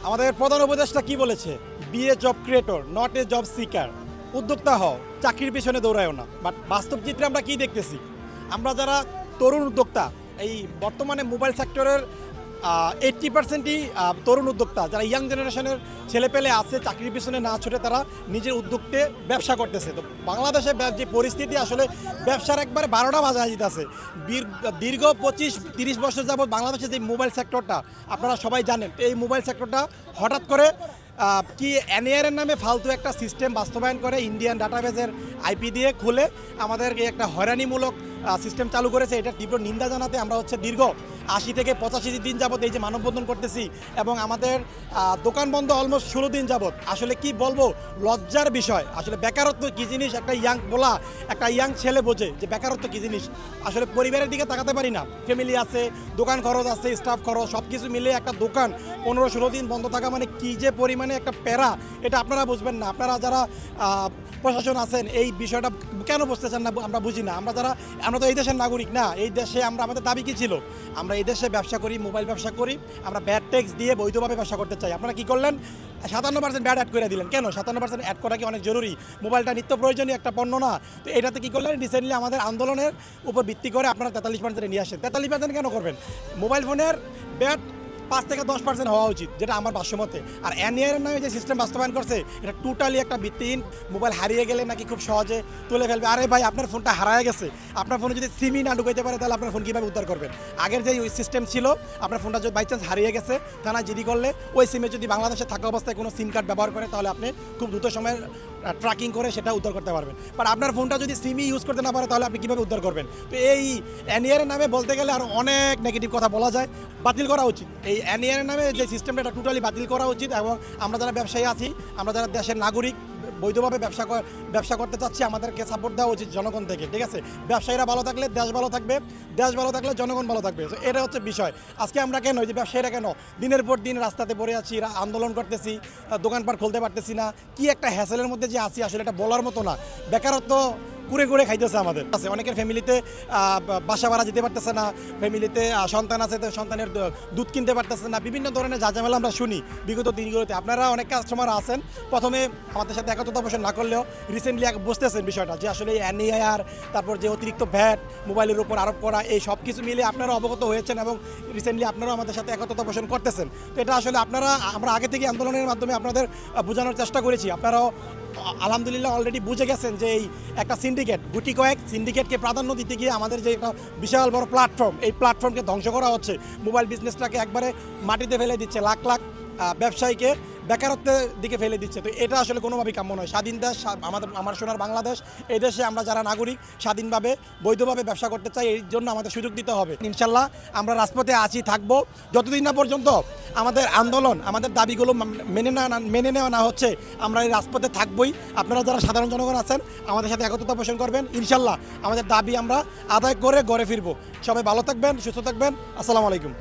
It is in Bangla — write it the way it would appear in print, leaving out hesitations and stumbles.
আমাদের প্রধান উপদেষ্টা কি বলেছে? Be a job creator, not a job seeker. উদ্যোক্তা হও, চাকরির পেছনে দৌড়ায়ও না। বাট বাস্তব চিত্রে আমরা কি দেখতেছি? আমরা যারা তরুণ উদ্যোক্তা, এই বর্তমানে মোবাইল সেক্টরের 80%ই তরুণ উদ্যোক্তা, যারা ইয়াং জেনারেশনের ছেলেপেলে আছে, চাকরির পিছনে না ছুটে তারা নিজের উদ্যোগতে ব্যবসা করতেছে। তো বাংলাদেশে যে পরিস্থিতি, আসলে ব্যবসার একবারে 12টা বাজায় যেতেছে। দীর্ঘ 25-30 বছর যাবৎ বাংলাদেশে যে মোবাইল সেক্টরটা, আপনারা সবাই জানেন, এই মোবাইল সেক্টরটা হঠাৎ করে কি এনএআর এর নামে ফালতু একটা সিস্টেম বাস্তবায়ন করে ইন্ডিয়ান ডাটাবেজের আইপি দিয়ে খুলে আমাদের একটা হয়রানিমূলক সিস্টেম চালু করেছে। এটা তীব্র নিন্দা জানাতে আমরা দীর্ঘ 80 থেকে 85 দিন যাবত এই যে মানববন্ধন করতেছি এবং আমাদের দোকান বন্ধ অলমোস্ট 16 দিন যাবত। আসলে কি বলবো, লজ্জার বিষয়। আসলে বেকারত্ব কী জিনিস একটা ইয়াং ছেলে বোঝে যে বেকারত্ব কী জিনিস। আসলে পরিবারের দিকে তাকাতে পারি না, ফ্যামিলি আছে, দোকান খরচ আছে, স্টাফ খরচ, সব কিছু মিলে একটা দোকান 15-16 দিন বন্ধ থাকা মানে কী যে পরিমাণে একটা প্যারা, এটা আপনারা বুঝবেন না। আপনারা যারা প্রশাসন আছেন এই বিষয়টা কেন বুঝতেছেন না আমরা বুঝি না। আমরা তো এই দেশের নাগরিক না। এই দেশে আমাদের দাবি কী ছিল? আমরা এই দেশে ব্যবসা করি, মোবাইল ব্যবসা করি, আমরা ব্যাড ট্যাক্স দিয়ে বৈধভাবে ব্যবসা করতে চাই। আপনারা কী করলেন? 57% ব্যাড অ্যাড করে দিলেন। কেন 57% অ্যাড করা কি অনেক জরুরি? মোবাইলটা নিত্য প্রয়োজনীয় একটা পণ্য না? তো এটাতে কী করলেন? রিসেন্টলি আমাদের আন্দোলনের উপর ভিত্তি করে আপনারা 43% নিয়ে আসেন। 43% কেন করবেন? মোবাইল ফোনের ব্যাড 5 থেকে 10% হওয়া উচিত, যেটা আমার ভাষ্যমতে। আর এনএআর নামে যে সিস্টেম বাস্তবায়ন করছে, এটা টোটালি একটা ভিত্তিহীন। মোবাইল হারিয়ে গেলে নাকি খুব সহজে তুলে ফেলবে। আরে ভাই, আপনার ফোনটা হারায় গেছে, আপনার ফোনে যদি সিমই না ঢুকাইতে পারে তাহলে আপনার ফোন কীভাবে উদ্ধার করবেন? আগের যে সিস্টেম ছিল, আপনার ফোনটা যদি বাই চান্স হারিয়ে গেছে, থানায় জিডি করলে ওই সিমে যদি বাংলাদেশে থাকা অবস্থায় কোনো সিম কার্ড ব্যবহার করে, তাহলে আপনি খুব দ্রুত সময়ে ট্র্যাকিং করে সেটা উদ্ধার করতে পারবেন। বাট আপনার ফোনটা যদি সিমই ইউজ করতে না পারে, তাহলে আপনি কীভাবে উদ্ধার করবেন? তো এই এনএআর নামে বলতে গেলে আর অনেক নেগেটিভ কথা বলা যায়। বাতিল করা উচিত এই এনএআর নামে যে সিস্টেমটা, এটা টোটালি বাতিল করা উচিত। এবং আমরা যারা ব্যবসায়ী আছি, আমরা যারা দেশের নাগরিক, বৈধভাবে ব্যবসা করতে চাচ্ছি, আমাদেরকে সাপোর্ট দেওয়া উচিত জনগণ থেকে। ঠিক আছে, ব্যবসায়ীরা ভালো থাকলে দেশ ভালো থাকবে, দেশ ভালো থাকলে জনগণ ভালো থাকবে। তো এটা হচ্ছে বিষয়। আজকে আমরা কেন, যে ব্যবসায়ীরা কেন দিনের পর দিন রাস্তাতে পড়ে আছি, আন্দোলন করতেছি, দোকানপাট খুলতে পারতেছি না, কি একটা হ্যাসেলের মধ্যে যে আছি, আসলে এটা বলার মতো না। বেকারত্ব কুড়ে খাইতেছে আমাদের আছে। অনেকের ফ্যামিলিতে বাসা ভাড়া যেতে পারতেছে না, ফ্যামিলিতে সন্তান আছে, সন্তানের দুধ কিনতে পারতেছে না, বিভিন্ন ধরনের ঝামেলা আমরা শুনি বিগত দিনগুলোতে। আপনারা অনেক কাস্টমার আছেন, প্রথমে আমাদের সাথে একত্রতা পোষণ না করলেও রিসেন্টলি বুঝতেছেন বিষয়টা, যে আসলে এনএআর, তারপর যে অতিরিক্ত ভ্যাট মোবাইলের উপর আরোপ করা, এই সব কিছু মিলে আপনারা অবগত হয়েছেন এবং রিসেন্টলি আপনারাও আমাদের সাথে একত্রতা পোষণ করতেছেন। তো এটা আসলে আমরা আগে থেকে আন্দোলনের মাধ্যমে আপনাদের বোঝানোর চেষ্টা করেছি। আপনারাও আলহামদুলিল্লাহ অলরেডি বুঝে গেছেন যে এই একটা গুটি কয়েক সিন্ডিকেটকে প্রাধান্য দিতে গিয়ে আমাদের যে একটা বিশাল বড় প্ল্যাটফর্ম, এই প্ল্যাটফর্মকে ধ্বংস করা হচ্ছে। মোবাইল বিজনেসটাকে একবারে মাটিতে ফেলে দিচ্ছে, লাখ লাখ ব্যবসায়ীকে বেকারত্বের দিকে ফেলে দিচ্ছে। তো এটা আসলে কোনোভাবেই কাম্য নয়। স্বাধীন দেশ, আমার সোনার বাংলাদেশ, এই দেশে আমরা যারা নাগরিক স্বাধীনভাবে বৈধভাবে ব্যবসা করতে চাই, এই জন্য আমাদের সুযোগ দিতে হবে। ইনশাল্লাহ আমরা রাজপথে আছি, থাকবো, যতদিন না পর্যন্ত আমাদের আন্দোলন, আমাদের দাবিগুলো মেনে নেওয়া না হচ্ছে, আমরা এই রাজপথে থাকবোই। আপনারা যারা সাধারণ জনগণ আছেন, আমাদের সাথে একত্রতা পোষণ করবেন। ইনশাল্লাহ আমাদের দাবি আমরা আদায় করে ঘরে ফিরবো। সবাই ভালো থাকবেন, সুস্থ থাকবেন। আসসালামু আলাইকুম।